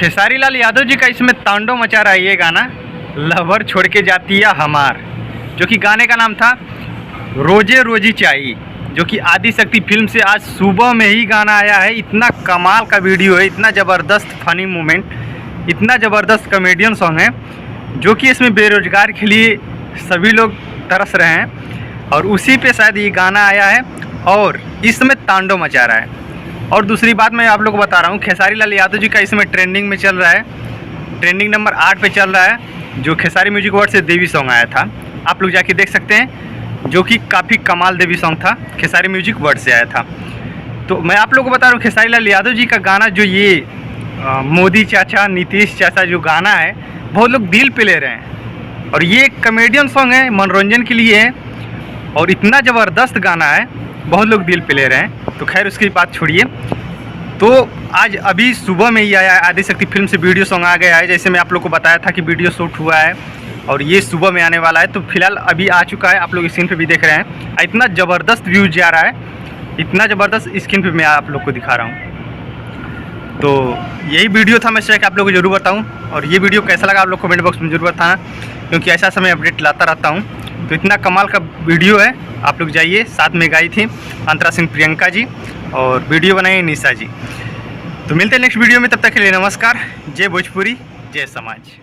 खेसारी लाल यादव जी का इसमें तांडव मचा रहा है ये गाना, लवर छोड़ के जाती है हमार, जो कि गाने का नाम था रोजे रोजी चाहिए, जो कि आदि शक्ति फिल्म से आज सुबह में ही गाना आया है। इतना कमाल का वीडियो है, इतना ज़बरदस्त फनी मोमेंट, इतना ज़बरदस्त कॉमेडियन सॉन्ग है, जो कि इसमें बेरोजगार के लिए सभी लोग तरस रहे हैं और उसी पे शायद ये गाना आया है और इसमें तांडव मचा रहा है। और दूसरी बात मैं आप लोग को बता रहा हूँ, खेसारी लाल यादव जी का इसमें ट्रेंडिंग में चल रहा है, ट्रेंडिंग नंबर 8 पे चल रहा है, जो खेसारी म्यूजिक वर्ड से देवी सॉन्ग आया था। आप लोग जाके देख सकते हैं, जो कि काफ़ी कमाल देवी सॉन्ग था, खेसारी म्यूजिक वर्ड से आया था। तो मैं आप लोग को बता रहा हूँ, खेसारी लाल यादव जी का गाना जो ये मोदी चाचा नीतीश चाचा जो गाना है, बहुत लोग दिल पे ले रहे हैं और ये एक कॉमेडियन सॉन्ग है, मनोरंजन के लिए है और इतना ज़बरदस्त गाना है, बहुत लोग दिल पे ले रहे हैं। तो खैर उसकी बात छोड़िए। तो आज अभी सुबह में ही आया है, आदि शक्ति फिल्म से वीडियो सॉन्ग आ गया है, जैसे मैं आप लोग को बताया था कि वीडियो शूट हुआ है और ये सुबह में आने वाला है। तो फिलहाल अभी आ चुका है, आप लोग स्क्रीन पे भी देख रहे हैं। इतना ज़बरदस्त व्यूज जा रहा है, इतना ज़बरदस्त स्क्रीन पे मैं आप लोग को दिखा रहा हूँ। तो यही वीडियो था, मैं सोचा कि आप लोग को जरूर बताऊँ। और ये वीडियो कैसा लगा आप लोग कमेंट बॉक्स में जरूर बताना, क्योंकि ऐसा समय अपडेट लाता रहता हूँ। तो इतना कमाल का वीडियो है, आप लोग जाइए। साथ में गाई थी अंतरा सिंह प्रियंका जी और वीडियो बनाई निशा जी। तो मिलते हैं नेक्स्ट वीडियो में, तब तक के लिए नमस्कार। जय भोजपुरी, जय समाज।